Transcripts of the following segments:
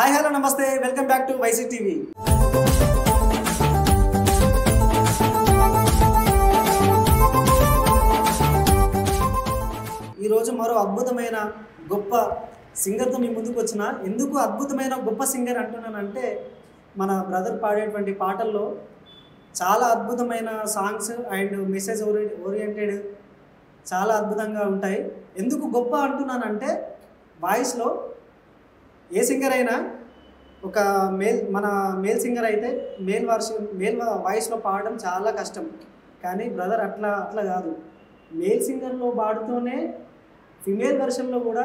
Hi hello నమస్తే welcome back to YC TV. ఈరోజు మరో అద్భుతమైన గొప్ప సింగర్తో మీ ముందుకు వచ్చిన. ఎందుకు అద్భుతమైన గొప్ప సింగర్ అంటున్నానంటే మన బ్రదర్ పాడేటువంటి పాటల్లో చాలా అద్భుతమైన సాంగ్స్ అండ్ మెసేజ్ ఓరియంటెడ్ చాలా అద్భుతంగా ఉంటాయి. ఎందుకు గొప్ప అంటున్నానంటే వాయిస్లో ఏ సింగర్ అయినా ఒక మన మేల్ సింగర్ అయితే మేల్ వాయిస్లో పాడడం చాలా కష్టం. కానీ బ్రదర్ అట్లా కాదు, మేల్ సింగర్లో పాడుతూనే ఫిమేల్ వెర్షన్లో కూడా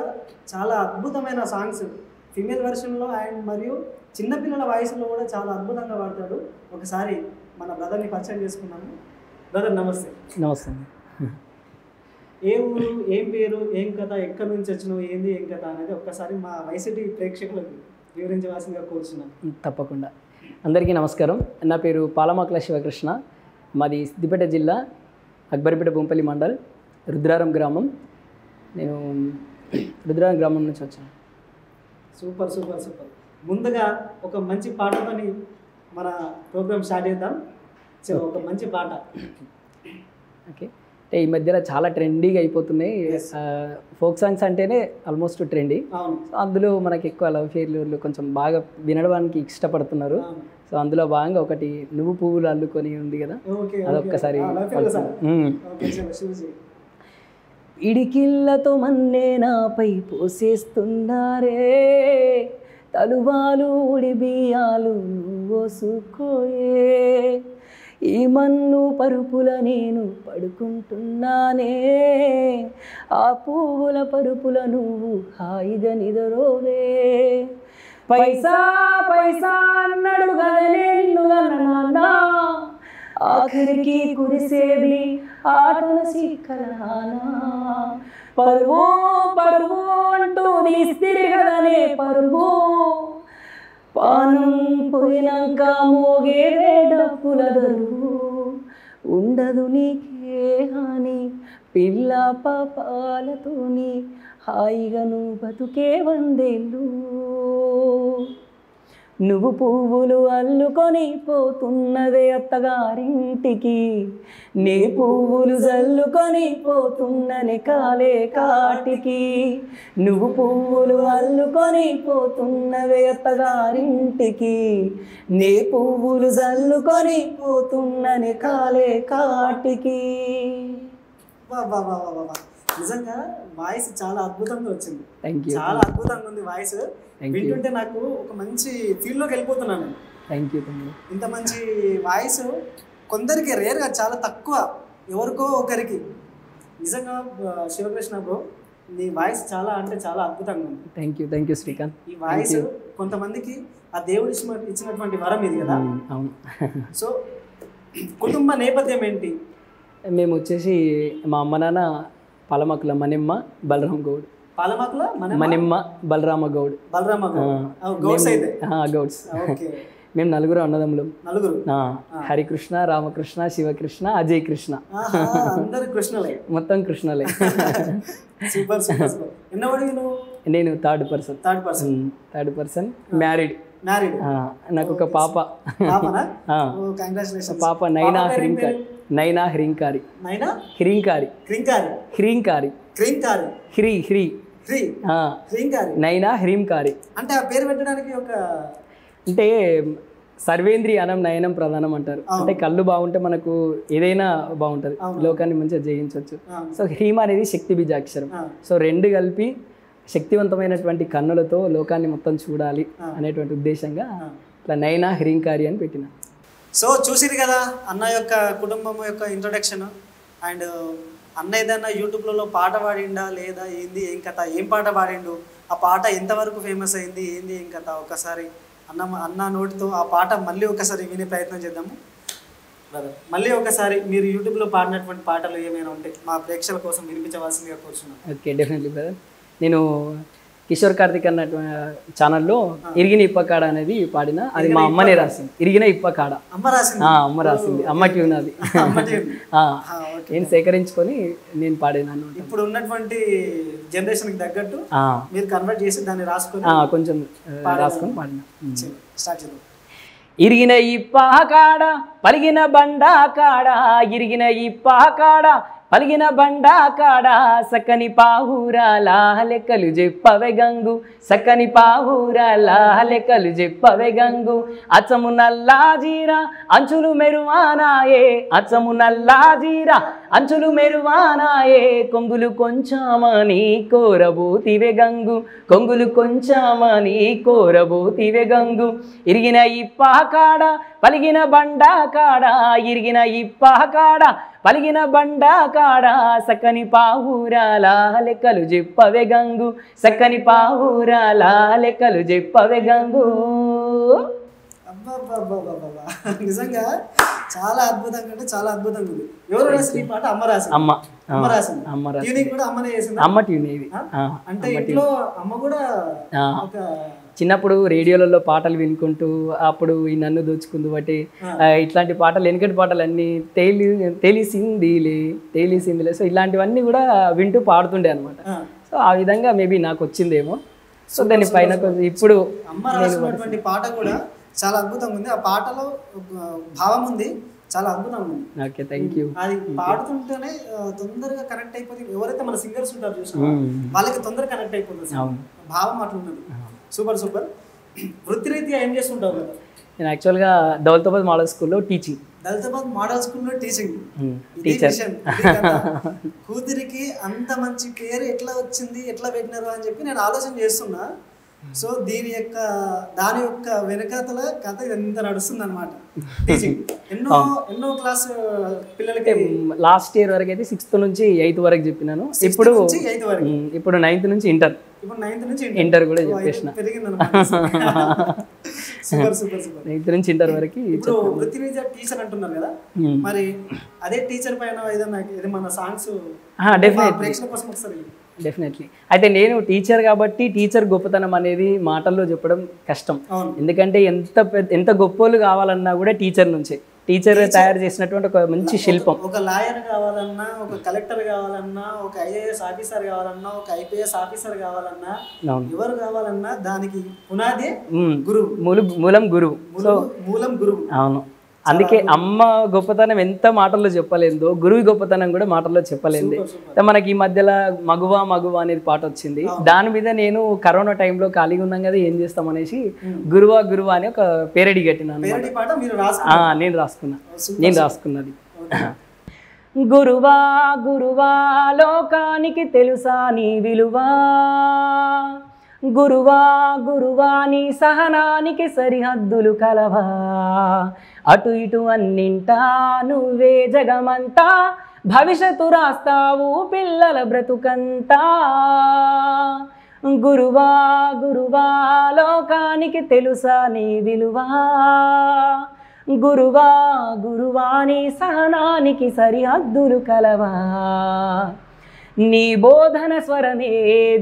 చాలా అద్భుతమైన సాంగ్స్ ఫిమేల్ వెర్షన్లో అండ్ మరియు చిన్నపిల్లల వాయిస్లో కూడా చాలా అద్భుతంగా పాడతాడు. ఒకసారి మన బ్రదర్ని పరిచయం చేసుకున్నాము. బ్రదర్ నమస్తే. నమస్తే. ఏ ఊరు, ఏం పేరు, ఏం కథ, ఎక్కడి నుంచి వచ్చినావు, ఏంది ఏం కథ అనేది ఒక్కసారి మా వైసీటీ ప్రేక్షకులకు వివరించవలసిందిగా కోరుచున్నాను. తప్పకుండా. అందరికీ నమస్కారం. నా పేరు పాలమాకుల శివకృష్ణ. మాది సిద్దిపేట జిల్లా అక్బర్పేట బొంపల్లి మండల్ రుద్రారం గ్రామం. నేను రుద్రారం గ్రామం నుంచి వచ్చాను. Super super super. ముందుగా ఒక మంచి పాటతోని మన ప్రోగ్రామ్ స్టార్ట్ చేద్దాం. ఒక మంచి పాట. ఓకే. అంటే ఈ మధ్యలో చాలా ట్రెండీగా అయిపోతున్నాయి ఫోక్ సాంగ్స్ అంటేనే ఆల్మోస్ట్ ట్రెండీ. అందులో మనకి ఎక్కువ లవ్ ఫెయిల్యూర్లు కొంచెం బాగా వినడానికి ఇష్టపడుతున్నారు. సో అందులో భాగంగా ఒకటి నువ్వు పువ్వులు అల్లుకొని ఉంది కదా, అదొక్కసారి. ఇడికిళ్ళతో మన్నే నాపై పోసేస్తున్నారే, తలువాలు ఉడి బియ్యాలు నువ్వోసుకోయే, ఈ మన్ను పరుపుల నేను పడుకుంటున్నానే, ఆ పువ్వుల పరుపుల నువ్వు హాయిగా నిద్రోవే, పైసా పైసా అన్నాడు గదనే నిన్ను నాన్న, ఆఖరికి కురిసేది ఆటల సిక్కలానా, పరువు పరువు అంటూ తీస్తిరి గదనే పరువు, పానం పోయినాక మోగేదే డప్పుల దరువు, ఉండదు నీకే హాని పిల్ల పాపాలతోని, హాయిగా నువ్వు బతుకే వందేళ్ళు, నువ్వు పువ్వులు అల్లుకొని పోతున్నదే అత్తగారింటికి, నీ పువ్వులు జల్లుకొని పోతున్ననే కాలే కాటికి, నువ్వు పువ్వులు అల్లుకొని పోతున్నవే అత్తగారింటికి, నీ పువ్వులు జల్లుకొని పోతున్ననే కాలే కాటికి. నిజంగా వాయిస్ చాలా అద్భుతంగా వచ్చింది. చాలా అద్భుతంగా ఉంది వాయిస్. వింటుంటే నాకు ఒక మంచి ఫీల్డ్లోకి వెళ్ళిపోతున్నాను. Thank you. ఇంత మంచి వాయిస్ కొందరికి రేర్గా, చాలా తక్కువ, ఎవరికో ఒకరికి. నిజంగా శివకృష్ణ బ్రో, నీ వాయిస్ చాలా అంటే చాలా అద్భుతంగా ఉంది. Thank you Srikanth. ఈ వాయిస్ కొంతమందికి ఆ దేవుడు ఇచ్చినటువంటి వరం ఇది కదా. అవును. సో కుటుంబ నేపథ్యం ఏంటి? మేము వచ్చేసి మా అమ్మ నాన్న పాలమాకుల మనిమ్మ బలరామ గౌడ్. పాలమాకుల మనిమ్మ బలరామ గౌడ్. గౌడ్స్. మేము నలుగురు అన్నదమ్ములు. హరికృష్ణ, రామకృష్ణ, శివకృష్ణ, అజయ్ కృష్ణ. మొత్తం కృష్ణలే. నేను థర్డ్ పర్సన్. మ్యారీడ్. నాకు ఒక పాప. పాప నైనా హ్రీంకారి. నైనా హ్రీంకారి అంటే ఆ పేరు పెట్టడానికి అంటే సర్వేంద్రియ అనం నయనం ప్రధానం అంటారు. అంటే కళ్ళు బాగుంటే మనకు ఏదైనా బాగుంటుంది, లోకాన్ని మంచిగా జయించవచ్చు. సో హ్రీం అనేది శక్తి బీజాక్షరం. సో రెండు కలిపి శక్తివంతమైనటువంటి కన్నులతో లోకాన్ని మొత్తం చూడాలి అనేటువంటి ఉద్దేశంగా ఇట్లా నైనా హ్రీంకారి అని పెట్టిన. సో చూసిరు కదా అన్న యొక్క కుటుంబం యొక్క ఇంట్రొడక్షన్. అండ్ అన్న ఏదైనా యూట్యూబ్లలో పాట పాడిండా లేదా ఏంది ఏం కథ, ఏం పాట పాడిండు, ఆ పాట ఎంతవరకు ఫేమస్ అయింది, ఏంది ఏం కథ, ఒకసారి అన్న నోటితో ఆ పాట మళ్ళీ ఒకసారి వినే ప్రయత్నం చేద్దాము. బ్రదర్ మళ్ళీ ఒకసారి మీరు యూట్యూబ్లో పాడినటువంటి పాటలు ఏమైనా ఉంటే మా ప్రేక్షకుల కోసం వినిపించవలసిందిగా కోరుచున్నాను. Okay, definitely brother. నేను కిషోర్ కార్తిక్ అన్న ఛానల్లో ఇరిగిన ఇప్పకాడ అనేది పాడిన, అది మా అమ్మనే రాసింది. ఇరిగిన ఇప్పకాడ అమ్మ రాసింది, అమ్మ ట్యూన్ అది. నేను సేకరించుకొని నేను పాడినాను. ఇప్పుడు ఉన్నటువంటి జనరేషన్ కి తగ్గట్టు మీరు కన్వర్ట్ చేసి దాన్ని రాసుకొని కొంచెం రాసుకొని పాడిన. స్టార్ట్ చేద్దాం. ఇరిగిన ఇప్పకాడ పలిగిన బండా కాడ, ఇరిగిన ఇప్పకాడ పలిగిన బండా కాడ, సక్కని పావురాల లెక్కలు చెప్పవే గంగు, సక్కని పావురాల లెక్కలు చెప్పవే గంగు. అచ్చము నల్లా జీరా అంచులు మెరువానాయే, అచ్చము నల్లా జీరా అంచులు మెరువానాయే, కొంగులు కొంచెమని కోరబోతివే గంగు, కొంగులు కొంచెమని కోరబోతివే గంగు. ఇరిగిన ఇప్పకాడ పలిగిన బండా కాడ, ఇరిగిన ఇప్పకాడ పలిగిన బండా కాడ, సక్కని పావురాల లెక్కలు చెప్పవే గంగు, సక్కని పావురాల లెక్కలు చెప్పవే గంగు. నిజంగా చాలా అద్భుతంగా, అంటే చాలా అద్భుతంగా ఉంది. ఎవరు రాసిన ఈ పాట? అమ్మ రాసింది. అమ్మ రాసింది. ట్యూనింగ్ కూడా అమ్మనే చేసింది. అమ్మ ట్యూన్ ఇది. అంటే ఇంట్లో అమ్మ కూడా ఒక చిన్నప్పుడు రేడియోలలో పాటలు వినుకుంటూ, అప్పుడు ఈ నన్ను దోచుకుందు బట్టి ఇట్లాంటి పాటలు, వెనకటి పాటలు అన్నీ తెలిసిందిలే తెలిసిందిలే, సో ఇలాంటివన్నీ కూడా వింటూ పాడుతుండే అనమాట. సో ఆ విధంగా మేబీ నాకు వచ్చిందేమో. సో దాని పైన ఇప్పుడు అమ్మ రాసినటువంటి పాట కూడా చాలా అద్భుతంగా ఉంది. ఆ పాటలో భావం ఉంది, చాలా అద్భుతంగా ఉంది. Okay, thank you. అది పాడుతుంటేనే తొందరగా కనెక్ట్ అయిపోతుంది. ఎవరైతే మన సింగర్స్ ఉంటారు చూసినా వాళ్ళకి తొందరగా కనెక్ట్ అయిపోతుంది, భావం అట్లా ఉన్నది. Super super. వృత్తిరీత్యా ఏం చేస్తుంటావు కదా? నేను యాక్చువల్గా దౌలతాబాద్ మోడల్ స్కూల్లో టీచింగ్. దౌలతాబాద్ మోడల్ స్కూల్లో టీచింగ్. కూతురికి అంత మంచి పేరు ఎట్లా వచ్చింది, ఎట్లా పెట్టినారు అని చెప్పి నేను ఆలోచన చేస్తున్నా. సో దాని యొక్క వెనకాతల కథ ఎంత నడుస్తుంది అనమాట. టీచింగ్ ఎన్నో క్లాస్ పిల్లలకి లాస్ట్ ఇయర్ వరకు అయితే 6th నుంచి 8th వరకు చెప్పినాను. ఇప్పుడు 9th నుంచి ఇంటర్. ఇప్పుడు 9th నుంచి ఇంటర్ కూడా చెప్పేసిన. Super super super. 9th నుంచి ఇంటర్ వరకు. ఇప్పుడు వృత్తిరీత్యా టీచర్ అంటున్నారు కదా, మరి అదే టీచర్ పైన ఏదైనా సాంగ్స్ ప్రేక్షకుల కోసం ఒకసారి. డెఫినెట్లీ. అయితే నేను టీచర్ కాబట్టి టీచర్ గొప్పతనం అనేది మాటల్లో చెప్పడం కష్టం. ఎందుకంటే ఎంత గొప్పోళ్ళు కావాలన్నా కూడా టీచర్ నుంచే, టీచర్ తయారు చేసినటువంటి ఒక మంచి శిల్పం. ఒక లాయర్ కావాలన్నా, ఒక కలెక్టర్ కావాలన్నా, ఒక ఐఏఎస్ ఆఫీసర్ కావాలన్నా, ఒక ఐపీఎస్ ఆఫీసర్ కావాలన్నా, ఎవరు కావాలన్నా దానికి పునాది గురువు, మూలం గురువు. మూలం గురువు. అవును. అందుకే అమ్మ గొప్పతనం ఎంత మాటల్లో చెప్పలేదో, గురువు గొప్పతనం కూడా మాటల్లో చెప్పలేదు. మనకి ఈ మధ్యలో మగువా అనేది పాట వచ్చింది. దాని మీద నేను కరోనా టైంలో ఖాళీగా ఉన్నాం కదా, ఏం చేస్తాం అనేసి గురువా అని ఒక పేరడి కట్టినాను. నేను రాసుకున్నది. గురువా లోకానికి తెలుసా నీ విలువా, గురువా నీ సహనానికి సరిహద్దులు కలవా, అటు ఇటు అన్నింటా నువ్వే జగమంతా, భవిష్యత్తు రాస్తావు పిల్లల బ్రతుకంతా. గురువా లోకానికి తెలుసా నీ విలువా, గురువా నీ సహనానికి సరిహద్దులు కలవా, నీ బోధన స్వరమే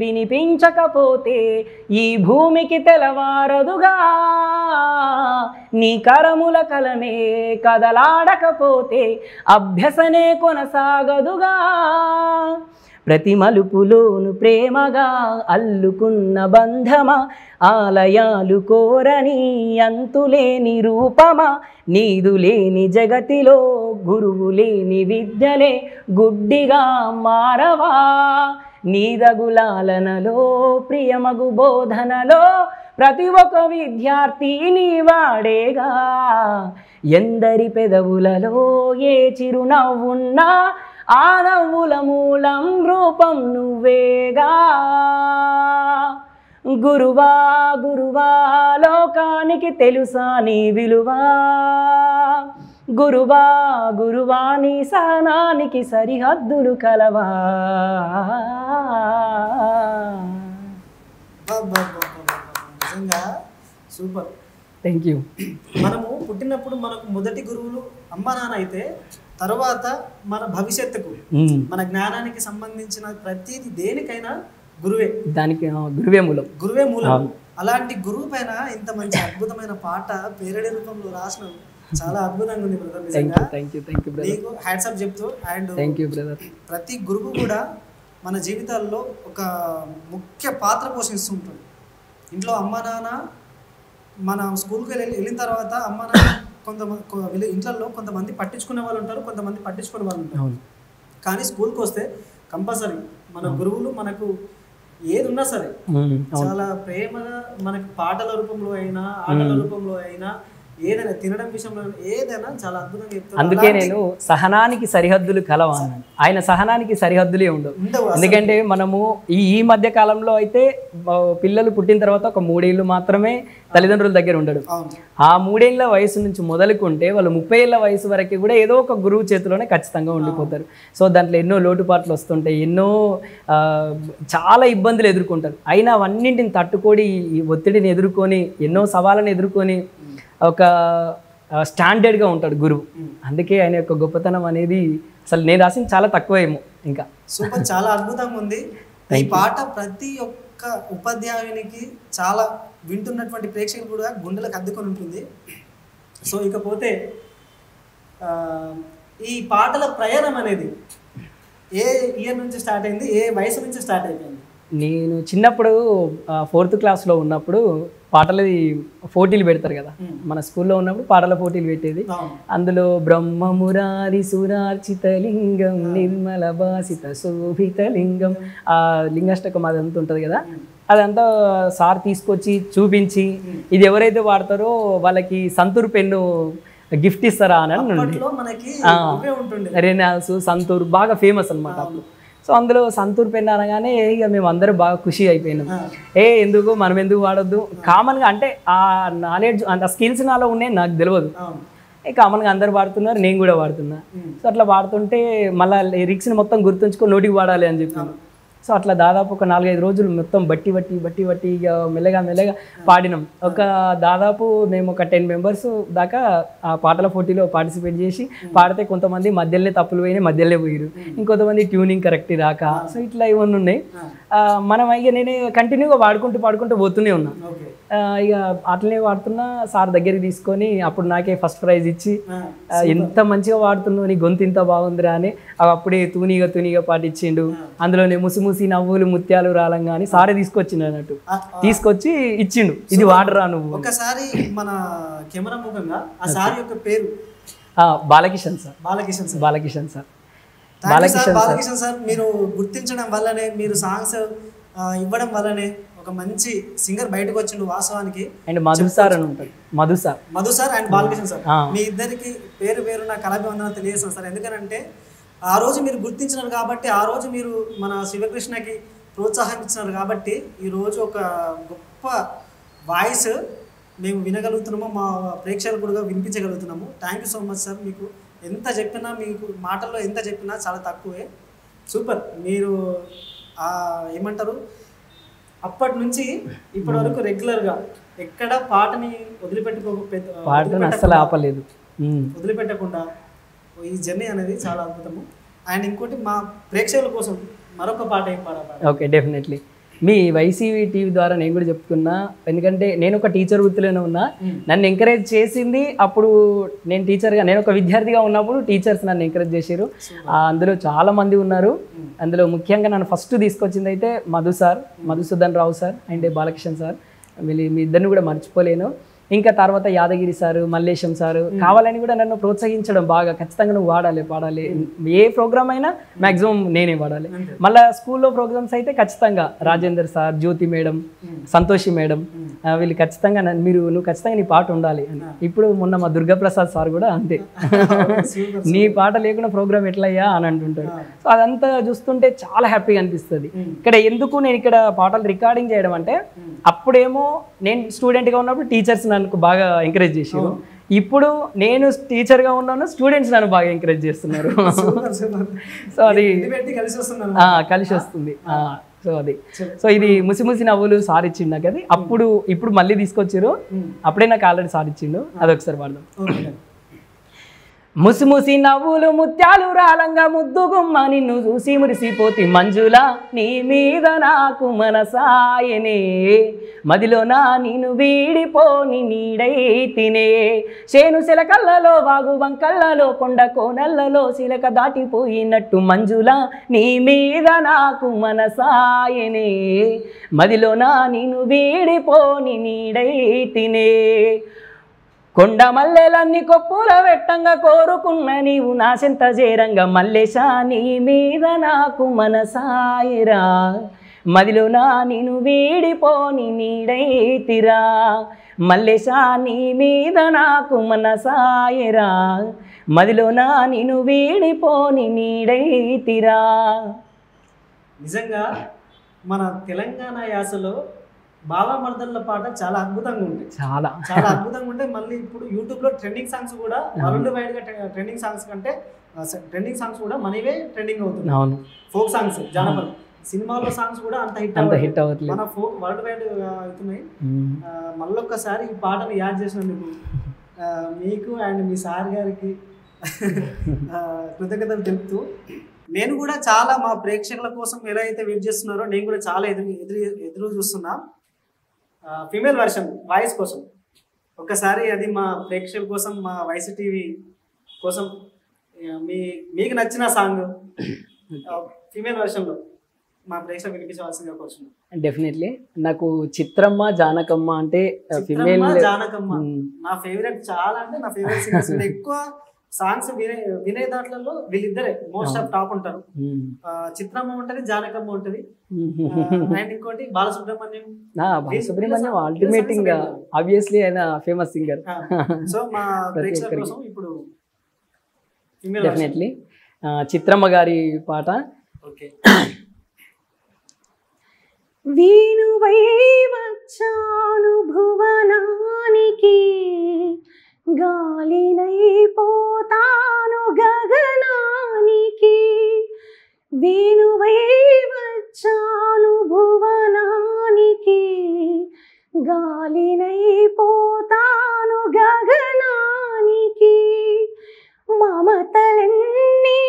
వినిపించకపోతే ఈ భూమికి తెలవారదుగా, నీ కరముల కలమే కదలాడకపోతే అభ్యసనే కొనసాగదుగా. ప్రతి మలుపులోను ప్రేమగా అల్లుకున్న బంధమా, ఆలయాలు కోరని అంతులేని రూపమా, నీదు లేని జగతిలో గురువు లేని విద్యలే గుడ్డిగా మారవా, నీదగులాలనలో ప్రియమగు బోధనలో ప్రతి ఒక్క విద్యార్థి నీ వాడేగా, ఎందరి పెదవులలో ఏ చిరునవ్వున్నా ఆ నవ్వుల మూలం రూపం నువ్వేగా. గురువా లోకానికి తెలుసా నీ విలువా, గురువా నీ సహనానికి సరిహద్దులు కలవా. Super, thank you. మనము పుట్టినప్పుడు మనకు మొదటి గురువులు అమ్మ నాన్న అయితే, తర్వాత మన భవిష్యత్తుకు మన జ్ఞానానికి సంబంధించిన ప్రతిదీ దేనికైనా గురువే, దానికి గురువే మూలం. గురువే మూలం. అలాంటి గురువు పైన ఇంత మంచి అద్భుతమైన పాట పేరడి రూపంలో రాసిన చాలా అద్భుతంగా ఉంది బ్రదర్. నిజంగా నీకు హ్యాట్స్ ఆఫ్ చెప్తూ. అండ్ ప్రతి గురువు కూడా మన జీవితాల్లో ఒక ముఖ్య పాత్ర పోషిస్తుంటాడు. ఇంట్లో అమ్మ నాన్న, మన స్కూల్కి వెళ్ళిన తర్వాత అమ్మ నాన్న కొంతమంది ఇంట్లో కొంతమంది పట్టించుకునే వాళ్ళు ఉంటారు, కొంతమంది పట్టించుకునే వాళ్ళు ఉంటారు. కానీ స్కూల్కి వస్తే కంపల్సరీ మన గురువులు మనకు ఏది ఉన్నా సరే చాలా ప్రేమగా మనకి పాటల రూపంలో అయినా ఆటల రూపంలో అయినా ఏదైనా తినడం విషయంలో ఏదైనా చాలా అద్భుతంగా చెప్తారు. అందుకే నేను సహనానికి సరిహద్దులు కలవా అన్నాను. ఆయన సహనానికి సరిహద్దులే ఉండవు. ఎందుకంటే మనము ఈ మధ్య కాలంలో అయితే పిల్లలు పుట్టిన తర్వాత ఒక 3 ఏళ్ళు మాత్రమే తల్లిదండ్రుల దగ్గర ఉండడు. ఆ 3 ఏళ్ల వయసు నుంచి మొదలుకుంటే వాళ్ళు 30 ఏళ్ల వయసు వరకు కూడా ఏదో ఒక గురువు చేతిలోనే ఖచ్చితంగా ఉండిపోతారు. సో దాంట్లో ఎన్నో లోటుపాట్లు వస్తుంటాయి, ఎన్నో చాలా ఇబ్బందులు ఎదుర్కొంటారు. అయినా అవన్నింటిని తట్టుకొని ఈ ఒత్తిడిని ఎదుర్కొని ఎన్నో సవాళ్ళని ఎదుర్కొని ఒక స్టాండర్డ్గా ఉంటాడు గురువు. అందుకే ఆయన యొక్క గొప్పతనం అనేది అసలు నేను రాసింది చాలా తక్కువేమో. ఇంకా సూపర్, చాలా అద్భుతంగా ఉంది ఈ పాట. ప్రతి ఒక్క ఉపాధ్యాయునికి చాలా వింటున్నటువంటి ప్రేక్షకులు కూడా గుండెలకు అద్దుకొని ఉంటుంది. సో ఇకపోతే ఈ పాటల ప్రయాణం అనేది ఏ ఇయర్ నుంచి స్టార్ట్ అయింది, ఏ వయసు నుంచి స్టార్ట్ అయిపోయింది? నేను చిన్నప్పుడు 4th క్లాస్లో ఉన్నప్పుడు పాటలది పోటీలు పెడతారు కదా, మన స్కూల్లో ఉన్నప్పుడు పాటల పోటీలు పెట్టేది. అందులో బ్రహ్మమురారి సురార్చిత లింగం నిర్మల భాసిత శోభిత లింగం, ఆ లింగాష్టకం అదంతా ఉంటుంది కదా, అదంతా సార్ తీసుకొచ్చి చూపించి ఇది ఎవరైతే వాడతారో వాళ్ళకి సంతూర్ పెన్ను గిఫ్ట్ ఇస్తారా అని రెనాల్స్ సంతూర్ బాగా ఫేమస్ అనమాట అప్పుడు. సో అందులో సంతూర్ పెన్ అనగానే ఇక మేము అందరం బాగా ఖుషి అయిపోయినాం. ఎందుకు మనం ఎందుకు వాడొద్దు, కామన్గా అంటే ఆ నాలెడ్జ్ అంత స్కిల్స్ నాలో ఉన్నాయి, నాకు తెలియదు. కామన్గా అందరు వాడుతున్నారు, నేను కూడా వాడుతున్నా. సో అట్లా వాడుతుంటే మళ్ళీ లిరిక్స్ని మొత్తం గుర్తుంచుకొని నోటికి వాడాలి అని చెప్పాను. సో అట్లా దాదాపు ఒక 4-5 రోజులు మొత్తం బట్టి ఇక మెల్లగా పాడినాం. ఒక దాదాపు మేము ఒక 10 మెంబర్స్ దాకా ఆ పాటల పోటీలో పార్టిసిపేట్ చేసి పాడితే కొంతమంది మధ్యలోనే తప్పులు పోయినాయి, మధ్యలోనే పోయారు, ఇంకొంతమంది ట్యూనింగ్ కరెక్ట్ రాక. సో ఇట్లా ఇవన్నీ ఉన్నాయి. మనం ఇక నేను కంటిన్యూగా పాడుకుంటూ పోతూనే ఉన్నా. ఇక అట్లనే వాడుతున్నా. సార్ దగ్గరికి తీసుకొని అప్పుడు నాకే ఫస్ట్ ప్రైజ్ ఇచ్చి ఎంత మంచిగా వాడుతున్నావు, నీ గొంతు ఇంత బాగుందిరా అని అప్పుడే తూనీగా పాటించిండు. అందులోనే ముసి నవ్వులు ముత్యాలు రాలంగా అని సారే తీసుకొచ్చిండు అన్నట్టు, తీసుకొచ్చి ఇచ్చిండు, ఇది వాడరా నువ్వు. ఒకసారి మన కెమెరా ముఖంగా ఆ సార్ యొక్క పేరు బాలకిషన్ సార్. బాలకిషన్ సార్ మీరు గుర్తించడం వల్లనే, మీరు సాంగ్స్ ఇవ్వడం వల్లనే ఒక మంచి సింగర్ బయటకు వచ్చిండు వాస్తవానికి. అండ్ మధు సార్ అని ఉంటాడు, Madhu sir and Balakishan sir, మీ ఇద్దరికి పేరు నా కళాభివందనం తెలియజేస్తాను సార్. ఎందుకంటే ఆ రోజు మీరు గుర్తించినారు కాబట్టి, ఆ రోజు మీరు మన శివకృష్ణకి ప్రోత్సాహం ఇచ్చినారు కాబట్టి ఈరోజు ఒక గొప్ప వాయిస్ మేము వినగలుగుతున్నాము, మా ప్రేక్షకులు కూడా వినిపించగలుగుతున్నాము. Thank you so much sir. మీకు ఎంత చెప్పినా, మీకు మాటల్లో ఎంత చెప్పినా చాలా తక్కువే. సూపర్. మీరు ఏమంటారు, అప్పటి నుంచి ఇప్పటి వరకు రెగ్యులర్గా ఎక్కడ పాటని వదిలిపెట్టకుండా ఈ జర్నీ అనేది చాలా అద్భుతము. అండ్ ఇంకోటి మా ప్రేక్షకుల కోసం మరొక పాట ఏం పాడాలి? Okay, definitely. మీ వైసీవీ టీవీ ద్వారా నేను కూడా చెప్పుకున్నా, ఎందుకంటే నేను ఒక టీచర్ వృత్తిలోనే ఉన్నా. నన్ను ఎంకరేజ్ చేసింది అప్పుడు నేను టీచర్గా, నేను ఒక విద్యార్థిగా ఉన్నప్పుడు టీచర్స్ నన్ను ఎంకరేజ్ చేశారు. అందులో చాలా మంది ఉన్నారు. అందులో ముఖ్యంగా నన్ను ఫస్ట్ తీసుకొచ్చింది అయితే మధుసూదన్ రావు సార్ అండ్ బాలకిషన్ సార్. మీ ఇద్దరిని కూడా మర్చిపోలేను. ఇంకా తర్వాత యాదగిరి సారు, మల్లేశం సారు కావాలని కూడా నన్ను ప్రోత్సహించడం బాగా, ఖచ్చితంగా నువ్వు పాడాలి, ఏ ప్రోగ్రామ్ అయినా మ్యాక్సిమం నేనే పాడాలి. మళ్ళీ స్కూల్లో ప్రోగ్రామ్స్ అయితే ఖచ్చితంగా రాజేందర్ సార్, జ్యోతి మేడం, సంతోషి మేడం వీళ్ళు ఖచ్చితంగా నువ్వు ఖచ్చితంగా నీ పాట ఉండాలి అని. ఇప్పుడు మొన్న మా దుర్గాప్రసాద్ సార్ కూడా అంతే, నీ పాట లేకుండా ప్రోగ్రామ్ ఎట్లయ్యా అని అంటుంటాడు. సో అదంతా చూస్తుంటే చాలా హ్యాపీగా అనిపిస్తుంది. ఎందుకు నేను ఇక్కడ పాటలు రికార్డింగ్ చేయడం అంటే, అప్పుడేమో నేను స్టూడెంట్గా ఉన్నప్పుడు టీచర్స్ నన్ను బాగా ఎంకరేజ్ చేశారు. ఇప్పుడు నేను టీచర్గా ఉన్నాను, స్టూడెంట్స్ నన్ను బాగా ఎంకరేజ్ చేస్తున్నారు. సో అది కలిసి వస్తుంది. సో ఇది ముసి నవ్వులు సార్ ఇచ్చిండు నాకు. అది ఇప్పుడు మళ్ళీ తీసుకొచ్చారు, అప్పుడే నాకు ఆల్రెడీ సార్ ఇచ్చిండు. అదొకసారి పాడదాం. ముసిముసి నవ్వులు ముత్యాలు రాలంగా ముద్దుగుమ్మ నిన్ను చూసి మురిసిపోతి మంజుల నీ మీద నాకు మనసాయనే మదిలో నా నిన్ను వీడిపోని నీడై తినే శేను శిలకల్లలో వాగు వంకల్లలో కొండ కోనల్లలో శిలక దాటిపోయినట్టు మంజుల నీ మీద నాకు మనసాయనే మదిలో నా నిన్ను వీడిపోని నీడై తినే కొండ మల్లెలన్నీ కొప్పుల వెట్టంగా కోరుకున్న నీవు నా చెంత చేరంగా మల్లేశా నీ మీద నాకు మనసాయరా మదిలో నా నిన్ను వీడిపోని నీడైతిరా మల్లేశా నీ మీద నాకు మనసాయరా మదిలో నా నిన్ను వీడిపోని నీడైతిరా. నిజంగా మన తెలంగాణ యాసలో బాలమర్దన్ల పాట చాలా అద్భుతంగా ఉంటాయి, చాలా చాలా అద్భుతంగా ఉంటాయి. మళ్ళీ ఇప్పుడు యూట్యూబ్లో ట్రెండింగ్ సాంగ్స్ కూడా వరల్డ్ వైడ్గా ట్రెండింగ్ సాంగ్స్ కంటే ట్రెండింగ్ సాంగ్స్ కూడా మనవే ట్రెండింగ్ అవుతుంది. అవును, ఫోక్ సాంగ్స్, జానపద సినిమాలో సాంగ్స్ కూడా అంత హిట్ అవుతుంది, మన ఫోక్ వరల్డ్ వైడ్ అవుతున్నాయి. మళ్ళొక్కసారి ఈ పాటను యాడ్ చేసినందుకు మీకు అండ్ మీ సార్ గారికి కృతజ్ఞతలు తెలుపుతూ, నేను కూడా చాలా మా ప్రేక్షకుల కోసం ఎలా అయితే వెయిట్ చేస్తున్నారో నేను కూడా చాలా ఎదురు చూస్తున్నా ఫీమేల్ వర్షన్ వాయిస్ కోసం. ఒక్కసారి అది మా ప్రేక్షకుల కోసం, మా వైసీ టీవీ కోసం మీకు నచ్చిన సాంగ్ ఫీమేల్ వర్షన్లో మా ప్రేక్షకులు వినిపించవలసిందిగా కోరుతున్నాను. డెఫినెట్లీ నాకు చిత్రమ్మ జానకమ్మ అంటే ఫీమేల్ జానకమ్మ నా ఫేవరెట్, చాలా అంటే నా ఫేవరెట్ సింగర్స్. ఎక్కువ సాంగ్స్ వినే దాంట్లో వీళ్ళిద్దరే మోస్ట్ ఆఫ్ టాప్ ఉంటారు. చిత్రమ్మ ఉంటది, జానకమ్మ ఉంటది, అండ్ ఇంకోటి బాలసుబ్రహ్మణ్యం. బాలసుబ్రహ్మణ్యం అల్టిమేట్ ఇంకా ఆబ్వియస్లీ ఆయన ఫేమస్ సింగర్. సో మా ప్రేక్షకుల కోసం ఇప్పుడు డెఫినెట్లీ చిత్రమ్మ గారి పాట. ఓకే. వేణువై వచ్చాను భువనానికి, గాలినై పోతాను గగనానికి. వేణువై వచ్చాను భువనానికి, గాలినై పోతాను గగనానికి. మమతలన్నీ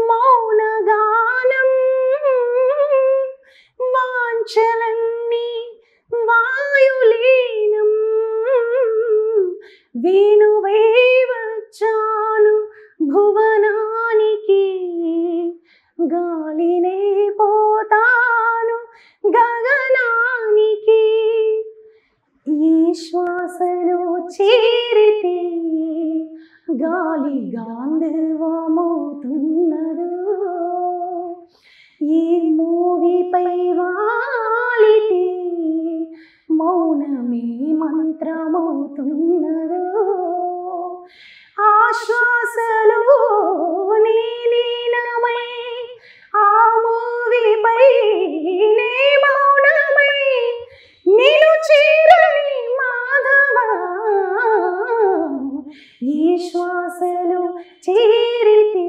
మౌనగానం, వాంఛలన్నీ వాయులీనం. వేణువై వచ్చాను భువనానికి, గాలినే పోతాను గగనానికి. ఈ శ్వాసలో చేరితే గాలి గాంధర్వమవుతున్నదో, ఈ మూవిపై వాలితే మౌనమే మంత్రమవుతున్నదో. ఆశ్వాసలో లీనమై ఆ మూవిపై నే మౌనమై నిన్ను చేరని మాధవ. ఈ శ్వాసలో చేరితే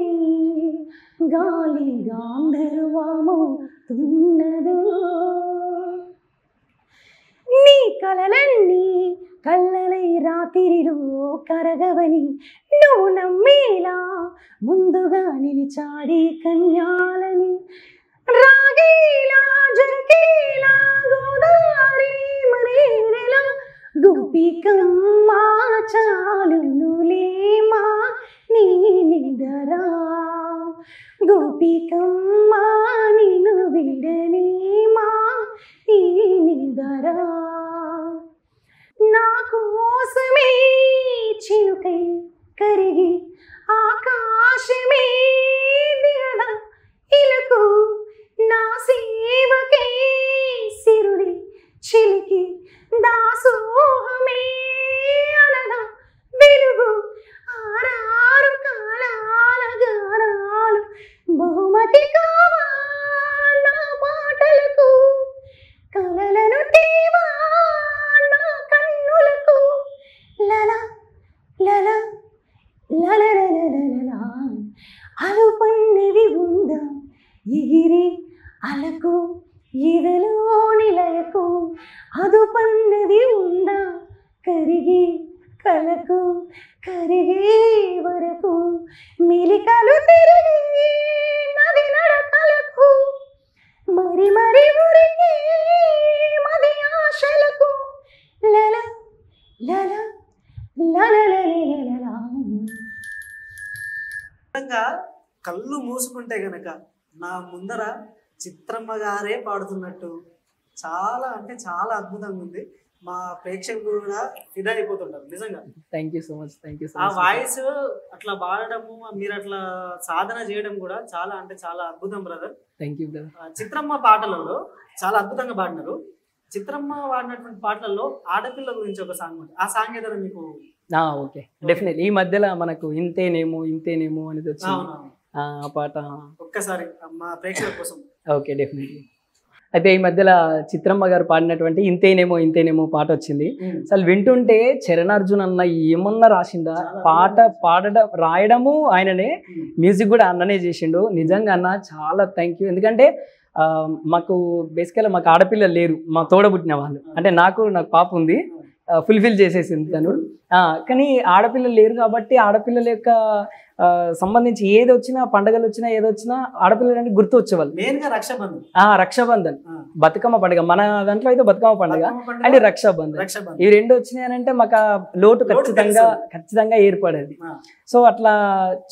గాలి గాంధర్వమవుతున్నదో. నీ కలలన్నీ కళ్ళలై రాత్రిలో కరగవని నువ్వు నమ్మేలా ముందుగా నిలిచాడి కన్యాలని. రాగేలా జంకేలా గోదావరి మరేలా గోపికమ్మా చాలునులేమా నీ నిదరా. గోపికమ్మా నిన్ను విడనేమా ఈ నిదరా. నా కోసమే చినుకై కరిగి ఆకాశమే దిగద ఇలకు. నా సేవకే సిరుడి చిలికి దాసోహమే అనగా వెలుగు. ఆరారు కాలాల గానాలు బహుమతి కావా నా పాటలకు. కలలను తేవా నా కన్నులకు. లల లల లలలలలలా అలుపన్నది ఉందా ఎగిరి అలకు. ఎదలో నిలయకు అదుపన్నది ఉందా కరిగి కలకు కరిగే వరకు మిలికలు తిరిగి నది నడకలకు మరి మరి మురికి మది ఆశలకు లల లల లల లల నిజంగా కళ్ళు మూసుకుంటే గనక నా ముందర చిత్రమ్మ గారే పాడుతున్నట్టు చాలా అంటే చాలా అద్భుతంగా ఉంది. మా ప్రేక్షకులు కూడా ఫిదా అయిపోతుంటారు నిజంగా. Thank you so much. ఆ వాయిస్ అట్లా పాడడము, మీరు అట్లా సాధన చేయడం కూడా చాలా అంటే చాలా అద్భుతం బ్రదర్. Thank you brother. చిత్రమ్మ పాటలలో చాలా అద్భుతంగా పాడినారు. చిత్రమ్మ పాడినటువంటి పాటలలో ఆడపిల్ల గురించి ఒక సాంగ్ ఉంది. ఆ సాంగ్ ఏదైనా మీకు? Okay, definitely. ఈ మధ్యలో మనకు ఇంతేనేమో ఇంతేనేమో అనేది వచ్చింది ఆ పాట. ఒక్కసారి మా ప్రేక్షకుల కోసం. Okay, definitely. అయితే ఈ మధ్యలో చిత్రమ్మ గారు పాడినటువంటి ఇంతేనేమో ఇంతేనేమో పాట వచ్చింది. అసలు వింటుంటే చరణార్జున్ అన్న ఏమన్నా రాసిందా, పాట పాడడం రాయడము ఆయననే, మ్యూజిక్ కూడా అన్ననే చేసిండు. నిజంగా అన్న చాలా థ్యాంక్ యూ. ఎందుకంటే మాకు బేసికల్గా మాకు ఆడపిల్లలు లేరు, మా తోడబుట్టిన వాళ్ళు. అంటే నాకు పాప ఉంది, ఫుల్ఫిల్ చేసేసింది తను. కానీ ఆడపిల్లలు లేరు కాబట్టి ఆడపిల్లల యొక్క సంబంధించి ఏది వచ్చినా, పండుగలు వచ్చినా ఏది వచ్చినా ఆడపిల్లలని గుర్తు వచ్చేవాళ్ళు. రక్షాబంధన్, బతుకమ్మ పండుగ, మన దాంట్లో అయితే బతుకమ్మ పండుగ అండ్ రక్షాబంధన్, ఇవి రెండు వచ్చినాయనంటే మాకు ఆ లోటు ఖచ్చితంగా ఏర్పడేది. సో అట్లా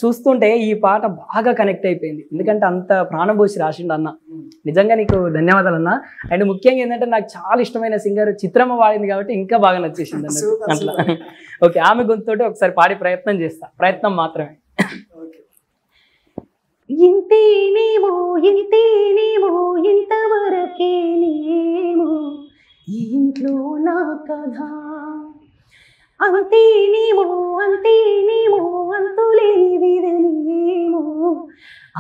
చూస్తుంటే ఈ పాట బాగా కనెక్ట్ అయిపోయింది. ఎందుకంటే అంత ప్రాణం పోసి రాసిండు అన్న. నిజంగా నీకు ధన్యవాదాలు అన్న. అండ్ ముఖ్యంగా ఏంటంటే నాకు చాలా ఇష్టమైన సింగర్ చిత్రమ్మ వాడింది కాబట్టి ఇంకా బాగా నచ్చేసింది అన్నట్టు అట్లా. ఓకే, ఆమె గొంతుతోటి ఒకసారి పాడే ప్రయత్నం చేస్తా, ప్రయత్నం మాత్రమే. ఇంతేనేమో ఇంతేనేమో ఇంతవరకేనేమో ఈ ఇంట్లో నా కథ, అంతేనేమో అంతేనేమో అంతులేని విధనేమో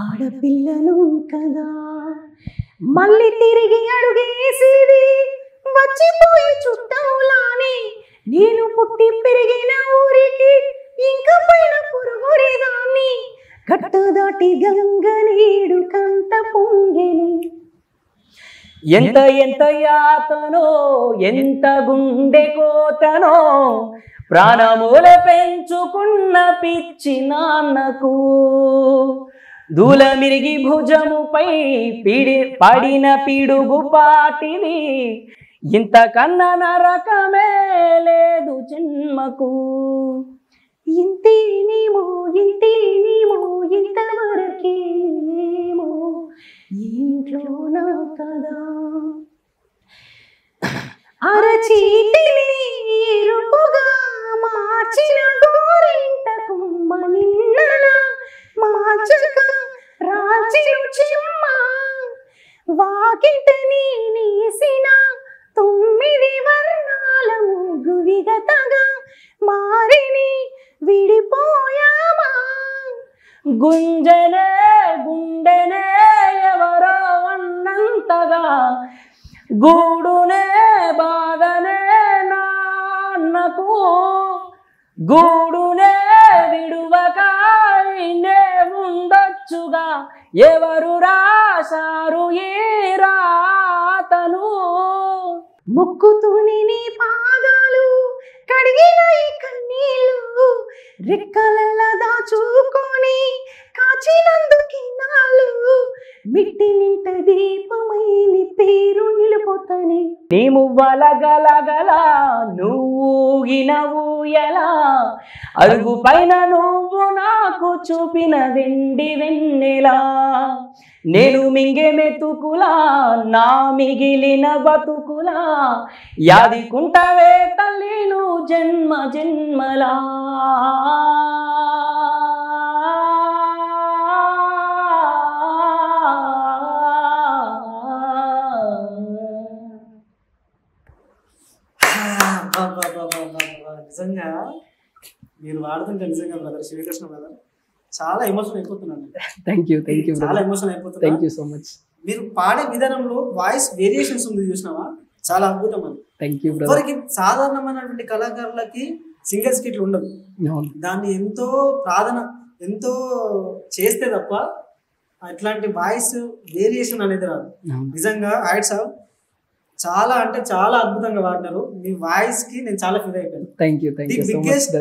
ఆడపిల్లను కదా. మళ్ళీ తిరిగి అడుగేసేది వచ్చిపోయే చుట్టంలానే, నేను పుట్టి పెరిగిన ఊరికి ఇంకా పైన పురుగురిదాన్ని, కట్టు దాటి గంగ నీడు కంట పొంగెని. ఎంత ఎంత యాతనో ఎంత గుండె కోతనో ప్రాణముల పెంచుకున్న పిచ్చి నాన్నకు, దూల మిరిగి భుజముపై పడిన పిడుగు పాటిది, ఇంతకన్నా నరకమే లేదు జన్మకు. ఇంతేనేమో ఇంతేనేమో ఇంతవరకేనేమో ఇంట్లో నా కదా. అరచేతిని ఎరుపుగా మార్చిన గోరింట కొమ్మ నిన్నలా మార్చక రాచిన చెమ్మ, వాకిటని నేసిన 9 వర్ణాల ముగ్గు విగతగా మారిని విడిపోయామా. గుంజనే గుండెనే ఎవరో అన్నంతగా, గూడునే బాధనే నాన్నకు, గూడునే విడువకాయనే ఉండొచ్చుగా, ఎవరు రాశారు ఈ రాతను. మొక్కుతూనే నీ పాదాలు కడిగిన ఈ కన్నీళ్ళు, రెక్కలలా దాచుకొని కాచినందుకి నాలు, మిట్టి నింట దీపమై నీ పేరు నిలిపోతానే. నీ మువ్వల గలగల నువ్వుగినవు ఎలా, అరుగు పైన నువ్వు నాకు చూపిన వెండి వెన్నెలా, నేను మింగే మెతుకులా నా మిగిలిన బతుకులా, యాదికుంటవే తల్లి నువ్వు జన్మ జన్మలా. నిజంగా మీరు వాడుతుంటే నిజంగా బ్రదర్ శ్రీకృష్ణ బ్రదర్ చాలా ఎమోషన్ అయిపోతున్నాను. థ్యాంక్ యూ చాలా ఎమోషన్ అయిపోతున్నా. Thank you so much. మీరు పాడే విధానంలో వాయిస్ వేరియేషన్స్ ఉంది చూసినావా, చాలా అద్భుతం అది. Thank you. ఎవరికి సాధారణమైనటువంటి కళాకారులకి సింగర్స్ కి ఇట్లా ఉండదు, దాన్ని ఎంతో ప్రార్థన ఎంతో చేస్తే తప్ప ఇట్లాంటి వాయిస్ వేరియేషన్ అనేది రాదు. నిజంగా హ్యాట్స్ ఆఫ్, చాలా అంటే చాలా అద్భుతంగా పాడినారు. మీ వాయిస్ కి నేను చాలా ఫీల్ అయిపోయాను. థ్యాంక్ యూ ది బిగ్గెస్ట్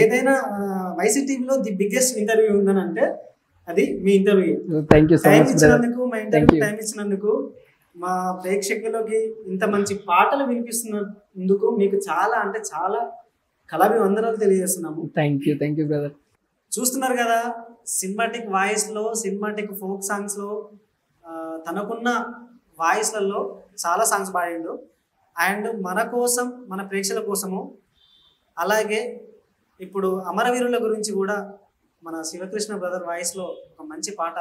ఏదైనా వైసీటీవీలో ది బిగ్గెస్ట్ ఇంటర్వ్యూ ఉందనంటే అది మీ interview. Thank you so time much ఇచ్చినందుకు, మా ఇంటర్వ్యూ టైం ఇచ్చినందుకు, మా ప్రేక్షకులకి ఇంత మంచి పాటలు వినిపిస్తున్నందుకు మీకు చాలా అంటే చాలా కళాభివందనాలు తెలియజేస్తున్నాము. Thank you brother. చూస్తున్నారు కదా, సినిమాటిక్ వాయిస్లో, సినిమాటిక్ ఫోక్ సాంగ్స్లో తనకున్న వాయిస్లలో చాలా సాంగ్స్ పాడిండు. అండ్ మన కోసం, మన ప్రేక్షకుల కోసము, అలాగే ఇప్పుడు అమరవీరుల గురించి కూడా మన శివకృష్ణ బ్రదర్ వాయిస్లో ఒక మంచి పాట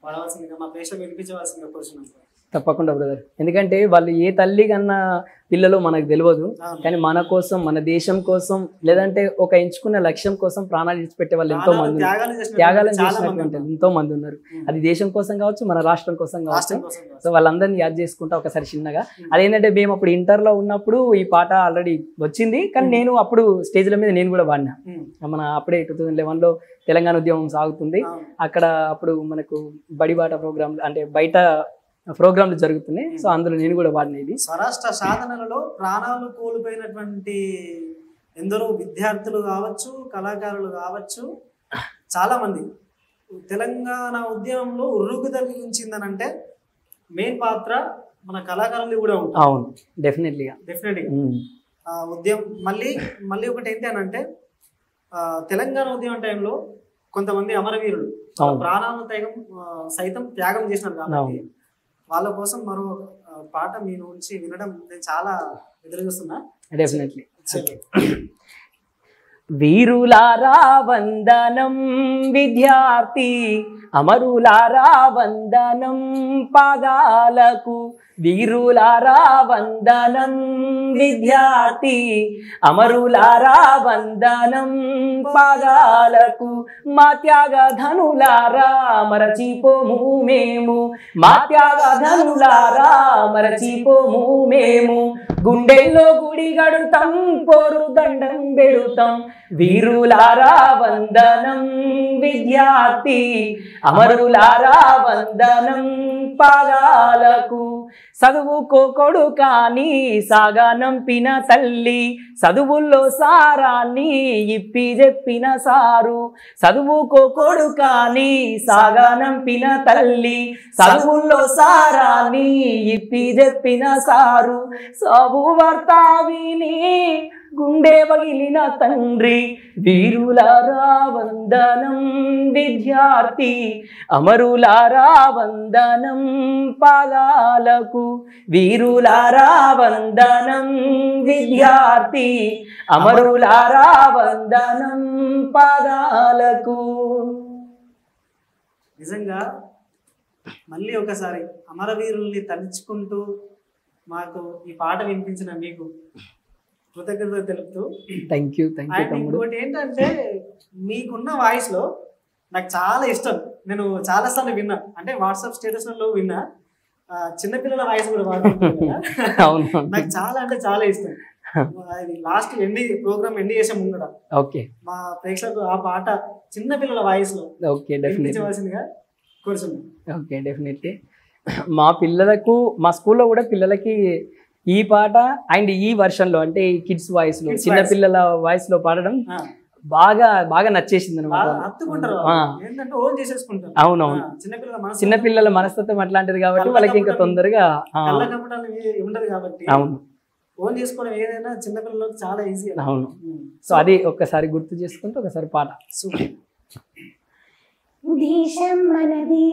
పాడవలసిందిగా, మా ప్రేక్షకులు వినిపించవలసిందిగా కోరుచున్నాం. తప్పకుండా బ్రదర్, ఎందుకంటే వాళ్ళు ఏ తల్లి కన్నా పిల్లలు మనకు తెలియదు, కానీ మన కోసం, మన దేశం కోసం, లేదంటే ఒక ఎంచుకున్న లక్ష్యం కోసం ప్రాణాలు విడిచిపెట్టే వాళ్ళు ఎంతో మంది, త్యాగాలను చేసినటువంటి ఎంతో మంది ఉన్నారు. అది దేశం కోసం కావచ్చు, మన రాష్ట్రం కోసం కావచ్చు. సో వాళ్ళందరినీ యాద్ చేసుకుంటా ఒకసారి చిన్నగా. అదేంటంటే మేము అప్పుడు ఇంటర్లో ఉన్నప్పుడు ఈ పాట ఆల్రెడీ వచ్చింది, కానీ నేను అప్పుడు స్టేజ్ల మీద నేను కూడా పాడినా. మన అప్పుడే 2011లో తెలంగాణ ఉద్యమం సాగుతుంది. అక్కడ అప్పుడు మనకు బడిబాట ప్రోగ్రామ్ అంటే బయట ప్రోగ్రాంలు జరుగుతున్నాయి. సో అందులో నేను కూడా వాడినది. స్వరాష్ట్ర సాధనలలో ప్రాణాలు కోల్పోయినటువంటి ఎందరో విద్యార్థులు కావచ్చు, కళాకారులు కావచ్చు, చాలా మంది తెలంగాణ ఉద్యమంలో ఉర్రుకు తగ్గించిందనంటే మెయిన్ పాత్ర మన కళాకారులు కూడా ఉంటారు. అవును, డెఫినెట్లీగా. ఉద్యమం మళ్ళీ ఒకటి ఏంటి అని అంటే, తెలంగాణ ఉద్యమం టైంలో కొంతమంది అమరవీరులు ప్రాణాలను సైతం త్యాగం చేసినారు కాబట్టి వాళ్ళ కోసం మరో పాట మీ నుంచి వినడం నేను చాలా ఎదురు చూస్తున్నా. డెఫినెట్లీ. వీరులారా వందనం విద్యార్థి, అమరులారా వందనం పాదాలకు. వీరులారా వందనం విద్యార్థి, అమరులారా వందనం పాదాలకు. మా త్యాగధనులారా మరచిపోము మేము, మా త్యాగధనులారా మరచిపోము మేము. గుండెల్లో గుడి గడుతాం, పోరు దండం పెడుతాం. వీరులారా వందనం విద్యార్థి, అమరులారా వందనం పాదాలకు. చదువుకో కొడుకాని సాగనంపిన తల్లి, చదువుల్లో సారాన్ని ఇప్పి చెప్పిన సారు. చదువుకో కొడుకాని సాగనంపిన తల్లి, చదువుల్లో సారాన్ని ఇప్పి చెప్పిన సారు. శుభవార్త విని గుండె పగిలిన తండ్రి. వీరులారా వందనం విద్యార్థి, అమరులారా వందనం పాదాలకు. వీరులారా వందనం విద్యార్థి, అమరులారా వందనం పాదాలకు. నిజంగా మళ్ళీ ఒకసారి అమరవీరుల్ని తలుచుకుంటూ మాకు ఈ పాట వినిపించిన మీకు కృతజ్ఞత తెలుపుతూ. థ్యాంక్ యూ తమ్ముడు. ఇంకోటి ఏంటంటే, మీకున్న వాయిస్ లో నాకు చాలా ఇష్టం. నేను చాలా సార్లు విన్నా, అంటే వాట్సాప్ స్టేటస్లలో విన్నా, చిన్నపిల్లల వాయిస్ కూడా వాడుతున్నాను. నాకు చాలా అంటే చాలా ఇష్టం. లాస్ట్ ప్రోగ్రామ్ ఎండ్ చేసే ముంగడ మా ప్రేక్షకులకు ఆ పాట చిన్నపిల్లల వాయిస్ లో వినిపించవలసిందిగా కోరుచున్నాను. Okay, definitely. మా పిల్లలకు, మా స్కూల్లో కూడా పిల్లలకి ఈ పాట అండ్ ఈ వర్షన్ లో, అంటే ఈ కిడ్స్ వాయిస్ లో, చిన్న పిల్లల వాయిస్ లో పాడడం బాగా నచ్చేసింది అనమాట. అవునవును, చిన్నపిల్లల మనస్తత్వం అట్లాంటిది కాబట్టి వాళ్ళకి ఇంకా తొందరగా. అవును, అవును. సో అది ఒక్కసారి గుర్తు చేసుకుంటూ ఒకసారి పాట. దేశం మనది,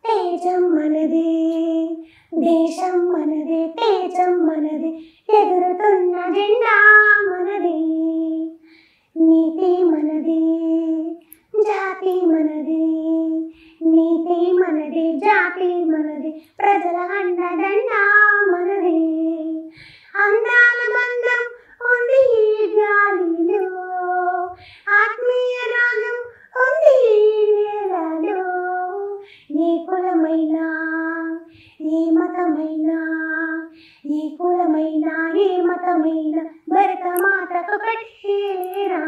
తేజం మనది, దేశం మనది, తేజం మనది, ఎగురుతున్న జెండా మనది. నీతి మనది, జాతి మనది, నీతి మనది, జాతి మనది, ప్రజల అండదండ మనది. అందాల మందం ఉంది ఈ గాలిలో, ఆత్మీయ రాగం ఉంది ఈ నేలలో. ఏ కులమైనా, ఏ మతమైనా, ఏ కులమైనా, ఏ మతమైనా, భరత మాతకు కట్టేరా.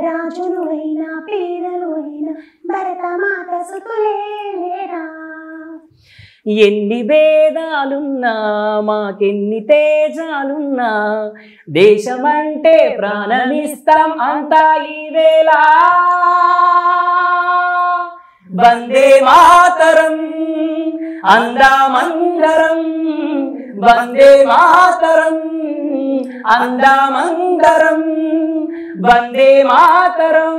రాజులు అయినా పేదలు అయినా భరత మాత సుతులేరా. ఎన్ని భేదాలున్నా మాకెన్ని తేజాలున్నా దేశమంటే ప్రాణమిస్తాం అంతా ఈ వేళ వందే మాతరం అందామందరం వందే మాతరం అందామందరం వందే మాతరం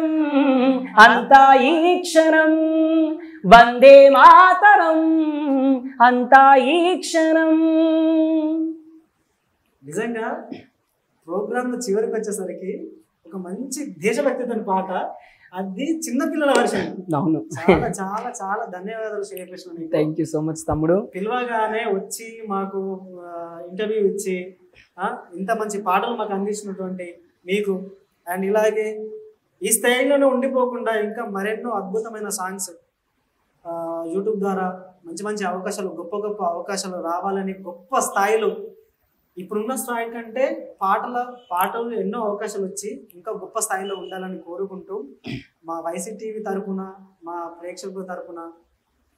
అంతా ఈ క్షణం వందే మాతరం అంతా ఈ క్షణం. నిజంగా ప్రోగ్రామ్ చివరికి వచ్చేసరికి ఒక మంచి దేశభక్తితో పాట, అది చిన్నపిల్లల వర్షన్. అవును, చాలా చాలా చాలా ధన్యవాదాలు Srikrishna. Thank you so much తమ్ముడు. పిలవగానే వచ్చి మాకు ఇంటర్వ్యూ ఇచ్చి ఇంత మంచి పాటలు మాకు అందించినటువంటి మీకు, అండ్ ఇలాగే ఈ స్థాయిలోనే ఉండిపోకుండా ఇంకా మరెన్నో అద్భుతమైన సాంగ్స్ యూట్యూబ్ ద్వారా మంచి మంచి అవకాశాలు, గొప్ప గొప్ప అవకాశాలు రావాలని, గొప్ప స్థాయిలో ఇప్పుడున్న స్థాయి కంటే పాటలు ఎన్నో అవకాశాలు వచ్చి ఇంకా గొప్ప స్థాయిలో ఉండాలని కోరుకుంటూ మా వైసీటీవీ తరఫున, మా ప్రేక్షకుల తరఫున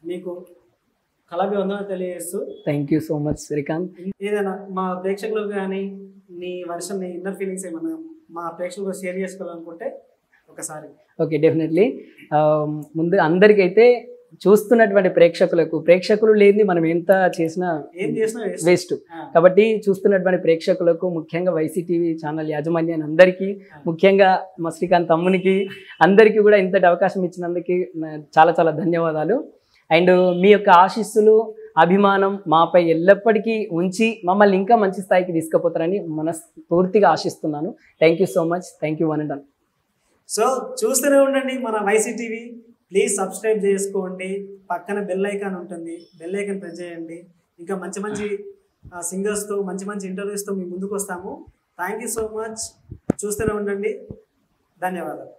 మీకు కళాభివందనలు తెలియజేస్తూ. Thank you so much Srikanth. ఏదైనా మా ప్రేక్షకులకు కానీ నీ వర్షన్, నీ ఇన్నర్ ఫీలింగ్స్ ఏమన్నా మా ప్రేక్షకులు షేర్ చేసుకోవాలనుకుంటే ఒకసారి. Okay, definitely. ముందు అందరికైతే చూస్తున్నటువంటి ప్రేక్షకులు లేని మనం ఎంత చేసినా వేస్ట్. కాబట్టి చూస్తున్నటువంటి ప్రేక్షకులకు, ముఖ్యంగా వైసీటీవీ ఛానల్ యాజమాన్యాన్ని అందరికీ, ముఖ్యంగా మా శ్రీకాంత్ తమ్మునికి అందరికీ కూడా ఇంతటి అవకాశం ఇచ్చినందుకు చాలా చాలా ధన్యవాదాలు. అండ్ మీ యొక్క ఆశీస్సులు, అభిమానం మాపై ఎల్లప్పటికీ ఉంచి మమ్మల్ని ఇంకా మంచి స్థాయికి తీసుకుపోతారని మనస్ఫూర్తిగా ఆశిస్తున్నాను. Thank you so much. Thank you one and all. So చూస్తూనే ఉండండి మన వైసీటీవీ. ప్లీజ్ సబ్స్క్రైబ్ చేసుకోండి. పక్కన బెల్ ఐకాన్ ఉంటుంది, బెల్ ఐకాన్ ప్రెస్ చేయండి. ఇంకా మంచి మంచి సింగర్స్తో, మంచి మంచి ఇంటర్వ్యూస్తో మీ ముందుకు వస్తాము. Thank you so much. చూస్తూనే ఉండండి. ధన్యవాదాలు.